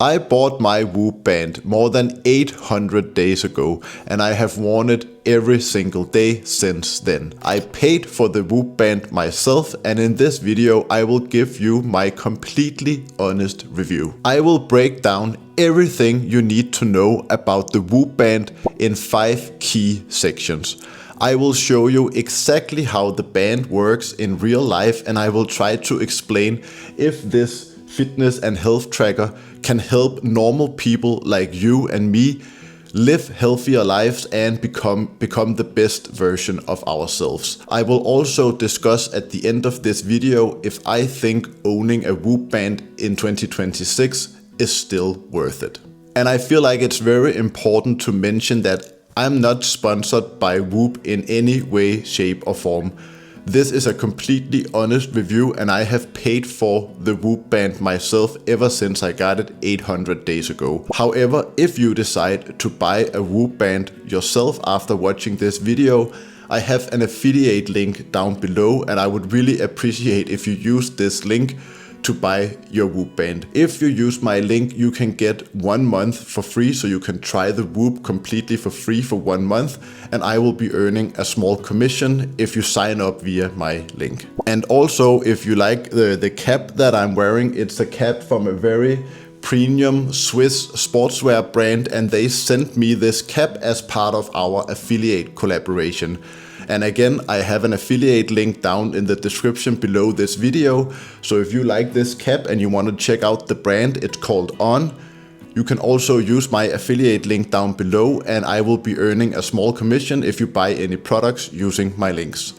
I bought my Whoop band more than 800 days ago, and I have worn it every single day since then. I paid for the Whoop band myself, and in this video I will give you my completely honest review. I will break down everything you need to know about the Whoop band in 5 key sections. I will show you exactly how the band works in real life, and I will try to explain if this fitness and health tracker can help normal people like you and me live healthier lives and become the best version of ourselves. I will also discuss at the end of this video if I think owning a Whoop band in 2026 is still worth it. And I feel like it's very important to mention that I'm not sponsored by Whoop in any way, shape or form. This is a completely honest review, and I have paid for the Whoop band myself ever since I got it 800 days ago. However, if you decide to buy a Whoop band yourself after watching this video, I have an affiliate link down below, and I would really appreciate if you use this link to buy your Whoop band. If you use my link, you can get 1 month for free, so you can try the Whoop completely for free for 1 month, and I will be earning a small commission if you sign up via my link. And also, if you like the cap that I'm wearing, it's a cap from a very premium Swiss sportswear brand, and they sent me this cap as part of our affiliate collaboration. And again, I have an affiliate link down in the description below this video. So if you like this cap and you want to check out the brand, it's called On. You can also use my affiliate link down below, and I will be earning a small commission if you buy any products using my links.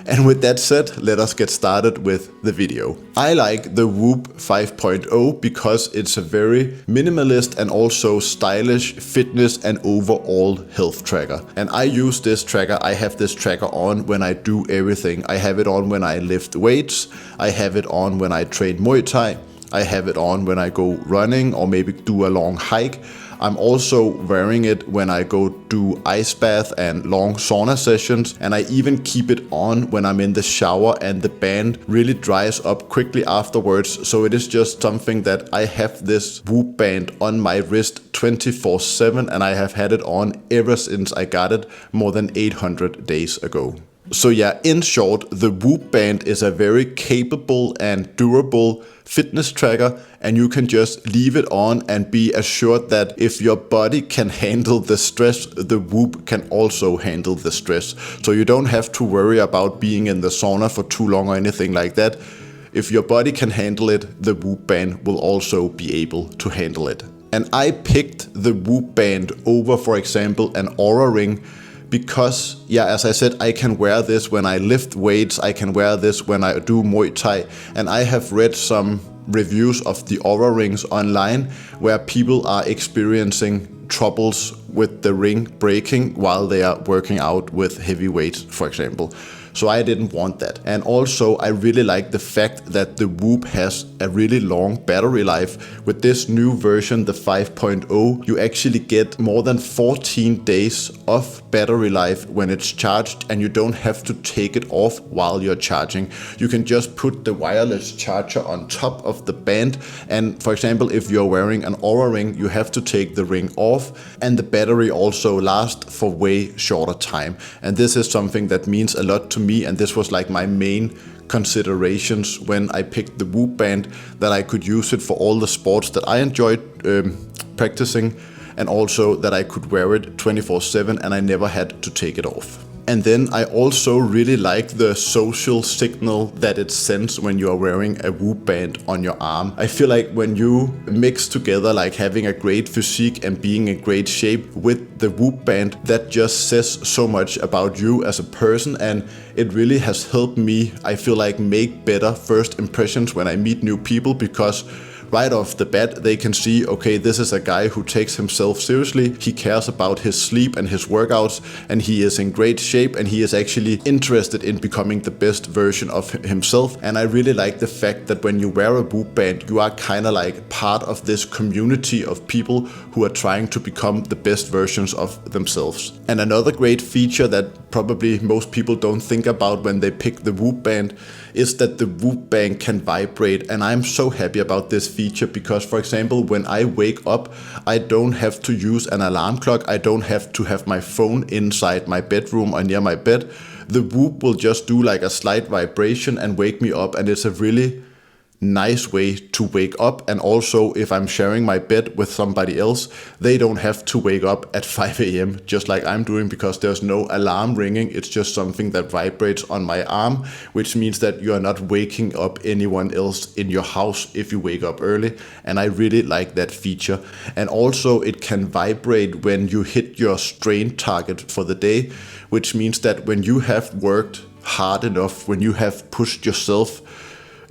And with that said, let us get started with the video. I like the Whoop 5.0 because it's a very minimalist and also stylish fitness and overall health tracker. And I use this tracker, I have this tracker on when I do everything. I have it on when I lift weights, I have it on when I train Muay Thai, I have it on when I go running or maybe do a long hike. I'm also wearing it when I go do ice bath and long sauna sessions, and I even keep it on when I'm in the shower, and the band really dries up quickly afterwards. So it is just something that I have this Whoop band on my wrist 24/7, and I have had it on ever since I got it more than 800 days ago. So yeah, in short, the Whoop band is a very capable and durable fitness tracker, and you can just leave it on and be assured that if your body can handle the stress, the Whoop can also handle the stress. So you don't have to worry about being in the sauna for too long or anything like that. If your body can handle it, the Whoop band will also be able to handle it. And I picked the Whoop band over, for example, an Aura ring, because, yeah, as I said, I can wear this when I lift weights, I can wear this when I do Muay Thai, and I have read some reviews of the Aura rings online where people are experiencing troubles with the ring breaking while they are working out with heavy weights, for example. So I didn't want that. And also I really like the fact that the Whoop has a really long battery life. With this new version, the 5.0, you actually get more than 14 days of battery life when it's charged, and you don't have to take it off while you're charging. You can just put the wireless charger on top of the band, and for example, if you're wearing an Aura ring, you have to take the ring off, and the battery also lasts for way shorter time. And this is something that means a lot to me, and this was like my main considerations when I picked the Whoop band, that I could use it for all the sports that I enjoyed practicing, and also that I could wear it 24/7 and I never had to take it off. And then I also really like the social signal that it sends when you are wearing a Whoop band on your arm. I feel like when you mix together like having a great physique and being in great shape with the Whoop band, that just says so much about you as a person, and it really has helped me, I feel like, make better first impressions when I meet new people, because right off the bat, they can see, okay, this is a guy who takes himself seriously, he cares about his sleep and his workouts, and he is in great shape, and he is actually interested in becoming the best version of himself. And I really like the fact that when you wear a Whoop band, you are kind of like part of this community of people who are trying to become the best versions of themselves. And another great feature that probably most people don't think about when they pick the Whoop band is that the Whoop band can vibrate. And I'm so happy about this feature because, for example, when I wake up, I don't have to use an alarm clock. I don't have to have my phone inside my bedroom or near my bed. The Whoop will just do like a slight vibration and wake me up, and it's a really nice way to wake up. And also, if I'm sharing my bed with somebody else, they don't have to wake up at 5 a.m. just like I'm doing, because there's no alarm ringing. It's just something that vibrates on my arm, which means that you are not waking up anyone else in your house if you wake up early. And I really like that feature. And also, it can vibrate when you hit your strain target for the day, which means that when you have worked hard enough, when you have pushed yourself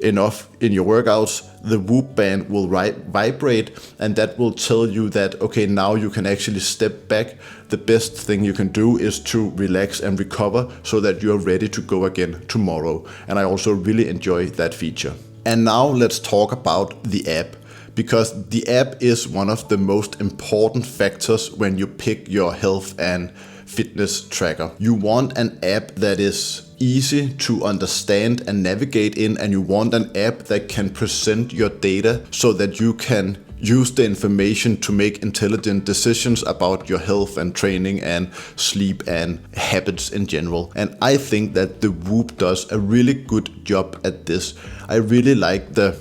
enough in your workouts, the Whoop band will vibrate, and that will tell you that, okay, now you can actually step back. The best thing you can do is to relax and recover so that you're ready to go again tomorrow. And I also really enjoy that feature. And now let's talk about the app, because the app is one of the most important factors when you pick your health and fitness tracker. You want an app that is easy to understand and navigate in, and you want an app that can present your data so that you can use the information to make intelligent decisions about your health and training and sleep and habits in general. And I think that the Whoop does a really good job at this. I really like the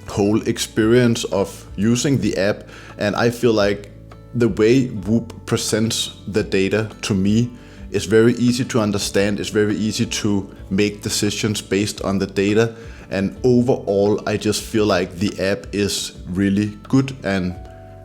whole experience of using the app, and I feel like the way Whoop presents the data to me is very easy to understand. It's very easy to make decisions based on the data. And overall, I just feel like the app is really good. And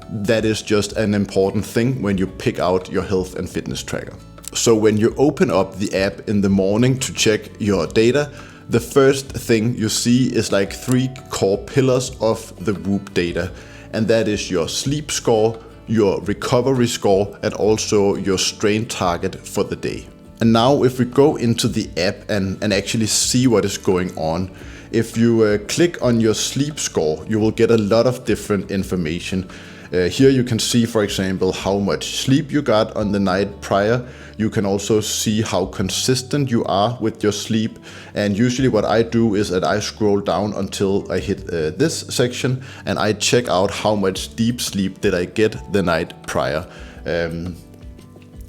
that is just an important thing when you pick out your health and fitness tracker. So when you open up the app in the morning to check your data, the first thing you see is like 3 core pillars of the Whoop data. And that is your sleep score, your recovery score, and also your strain target for the day. And now if we go into the app and actually see what is going on, if you click on your sleep score, you will get a lot of different information. Here you can see, for example, how much sleep you got on the night prior. You can also see how consistent you are with your sleep. And usually what I do is that I scroll down until I hit this section, and I check out how much deep sleep did I get the night prior. And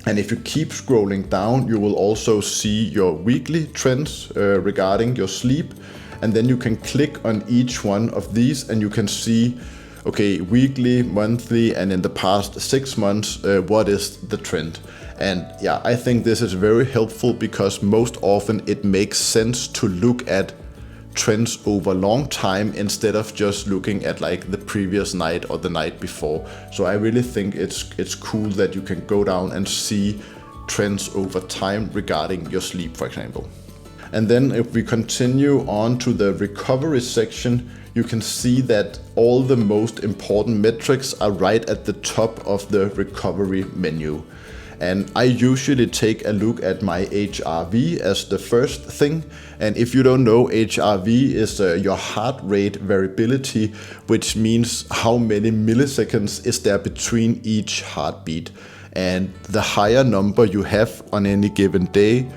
if you keep scrolling down, you will also see your weekly trends regarding your sleep. And then you can click on each one of these and you can see, okay, weekly, monthly, and in the past 6 months, what is the trend? And yeah, I think this is very helpful because most often it makes sense to look at trends over a long time instead of just looking at like the previous night or the night before. So I really think it's cool that you can go down and see trends over time regarding your sleep, for example. And then if we continue on to the recovery section, you can see that all the most important metrics are right at the top of the recovery menu. And I usually take a look at my HRV as the first thing. And if you don't know, HRV is your heart rate variability, which means how many milliseconds is there between each heartbeat. And the higher number you have on any given day,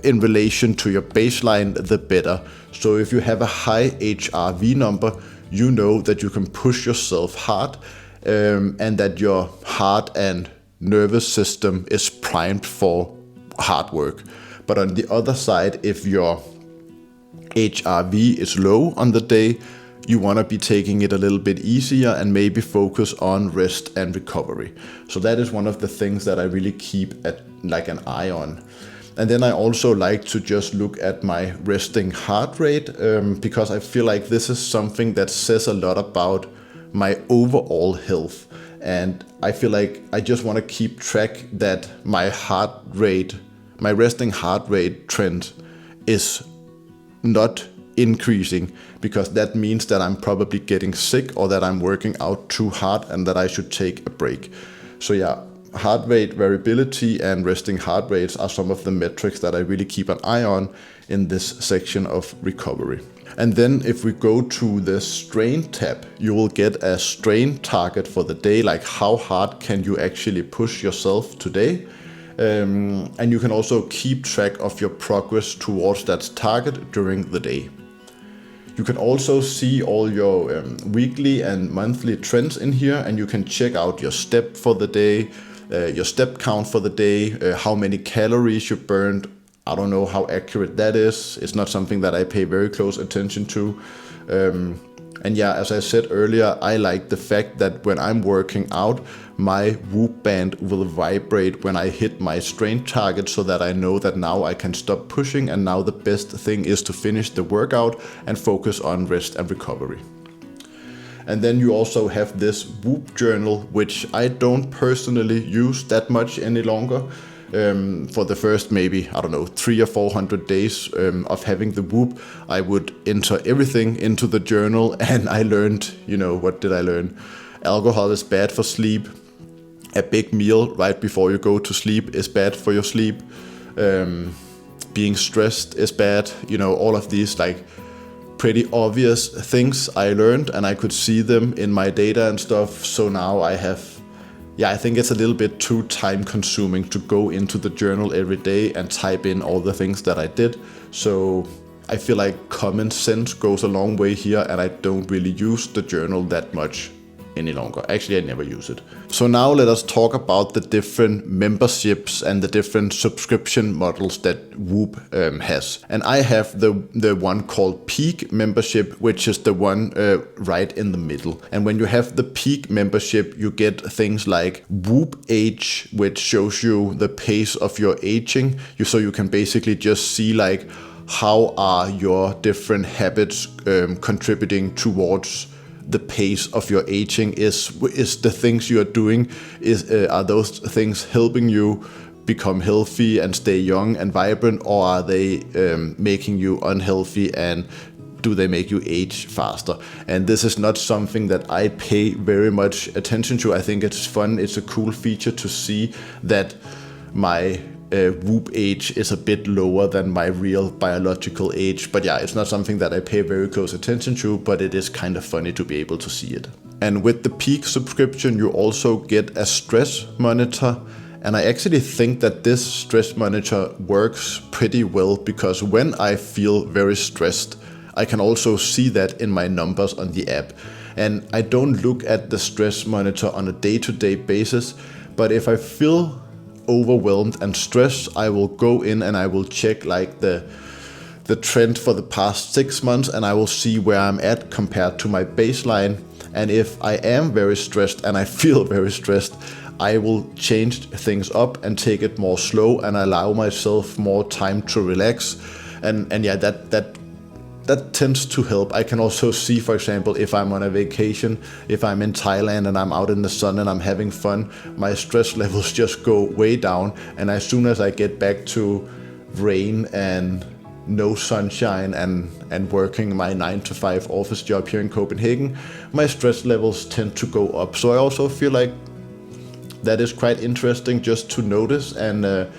in relation to your baseline, the better. So if you have a high HRV number, you know that you can push yourself hard and that your heart and nervous system is primed for hard work. But on the other side, if your HRV is low on the day, you want to be taking it a little bit easier and maybe focus on rest and recovery. So that is one of the things that I really keep at like an eye on. And then I also like to just look at my resting heart rate because I feel like this is something that says a lot about my overall health. And I feel like I just want to keep track that my heart rate, my resting heart rate trend is not increasing, because that means that I'm probably getting sick or that I'm working out too hard and that I should take a break. So yeah, heart rate variability and resting heart rates are some of the metrics that I really keep an eye on in this section of recovery. And then if we go to the strain tab, you will get a strain target for the day, like how hard can you actually push yourself today. And you can also keep track of your progress towards that target during the day. You can also see all your weekly and monthly trends in here, and you can check out your step for the day, your step count for the day, how many calories you burned. I don't know how accurate that is. It's not something that I pay very close attention to. And yeah, as I said earlier, I like the fact that when I'm working out, my Whoop band will vibrate when I hit my strength target, so that I know that now I can stop pushing, and now the best thing is to finish the workout and focus on rest and recovery. And then you also have this Whoop journal, which I don't personally use that much any longer. For the first maybe, I don't know, 300 or 400 days of having the Whoop, I would enter everything into the journal, and I learned, what did I learn? Alcohol is bad for sleep. A big meal right before you go to sleep is bad for your sleep. Being stressed is bad. All of these like pretty obvious things I learned, and I could see them in my data and stuff. So now I think it's a little bit too time consuming to go into the journal every day and type in all the things that I did. So I feel like common sense goes a long way here, and I don't really use the journal that much any longer. Actually, I never use it. So now let us talk about the different memberships and the different subscription models that Whoop has. And I have the one called Peak membership, which is the one right in the middle. And when you have the Peak membership, you get things like Whoop Age, which shows you the pace of your aging. So you can basically just see like how are your different habits contributing towards the pace of your aging. Is the things you are doing, are those things helping you become healthy and stay young and vibrant, or are they making you unhealthy, and do they make you age faster? And this is not something that I pay very much attention to. I think it's fun, it's a cool feature to see that my Whoop age is a bit lower than my real biological age. But yeah, it's not something that I pay very close attention to, but it is kind of funny to be able to see it. And with the Peak subscription, you also get a stress monitor. And I actually think that this stress monitor works pretty well, because when I feel very stressed, I can also see that in my numbers on the app. And I don't look at the stress monitor on a day-to-day basis, but if I feel overwhelmed and stressed, I will go in and I will check like the trend for the past 6 months, and I will see where I'm at compared to my baseline. And if I am very stressed and I feel very stressed, I will change things up and take it more slow and allow myself more time to relax. And yeah, that tends to help. I can also see, for example, if I'm on a vacation, if I'm in Thailand and I'm out in the sun and I'm having fun, my stress levels just go way down. And as soon as I get back to rain and no sunshine and working my 9-to-5 office job here in Copenhagen, my stress levels tend to go up. So I also feel like that is quite interesting just to notice, and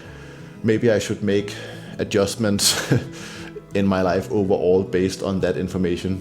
maybe I should make adjustments in my life overall based on that information.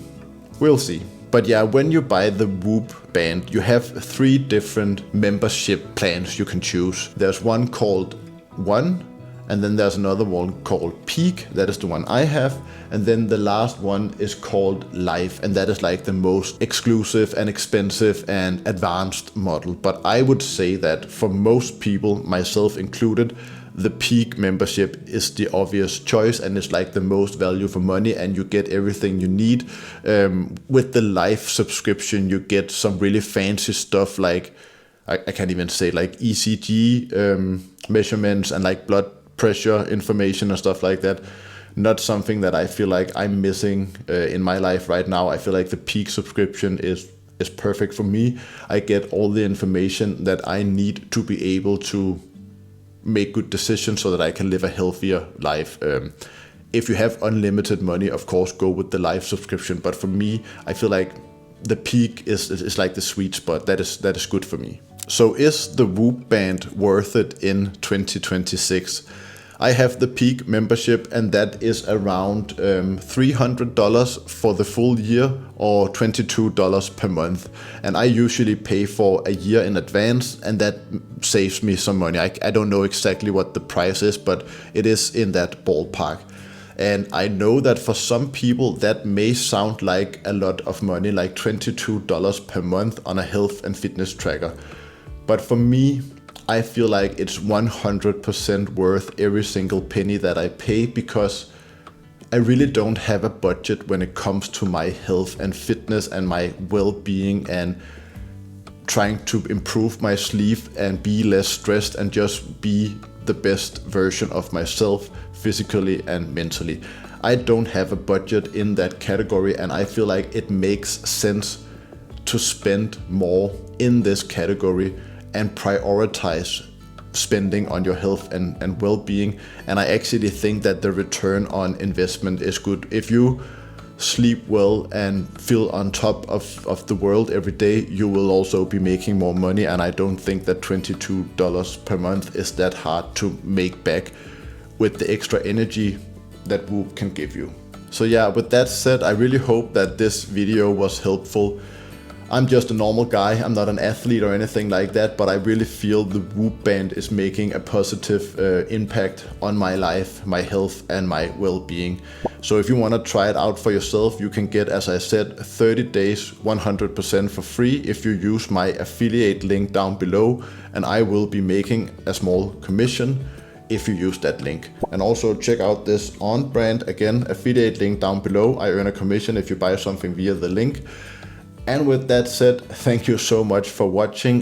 We'll see. But yeah, when you buy the Whoop band, you have 3 different membership plans you can choose. There's one called One, and then there's another one called Peak. That is the one I have. And then the last one is called Life, and that is like the most exclusive and expensive and advanced model. But I would say that for most people, myself included, the Peak membership is the obvious choice, and it's like the most value for money, and you get everything you need. With the Life subscription, you get some really fancy stuff like, I can't even say, like ECG measurements and like blood pressure information and stuff like that. Not something that I feel like I'm missing in my life right now. I feel like the Peak subscription is perfect for me. I get all the information that I need to be able to make good decisions so that I can live a healthier life. If you have unlimited money, of course, go with the Life subscription. But for me, I feel like the Peak is like the sweet spot. That is good for me. So is the Whoop band worth it in 2026? I have the peak membership, and that is around $300 for the full year or $22 per month. And I usually pay for a year in advance, and that saves me some money. I don't know exactly what the price is, but it is in that ballpark. And I know that for some people that may sound like a lot of money, like $22 per month on a health and fitness tracker. But for me, I feel like it's 100% worth every single penny that I pay, because I really don't have a budget when it comes to my health and fitness and my well-being and trying to improve my sleep and be less stressed and just be the best version of myself physically and mentally. I don't have a budget in that category, and I feel like it makes sense to spend more in this category and prioritize spending on your health and well-being. And I actually think that the return on investment is good. If you sleep well and feel on top of the world every day, you will also be making more money. And I don't think that $22 per month is that hard to make back with the extra energy that Whoop can give you. So yeah, with that said, I really hope that this video was helpful. I'm just a normal guy, I'm not an athlete or anything like that, but I really feel the Whoop band is making a positive impact on my life, my health, and my well-being. So if you want to try it out for yourself, you can get, as I said, 30 days 100% for free if you use my affiliate link down below, and I will be making a small commission if you use that link. And also check out this On brand, again, affiliate link down below. I earn a commission if you buy something via the link. And with that said, thank you so much for watching,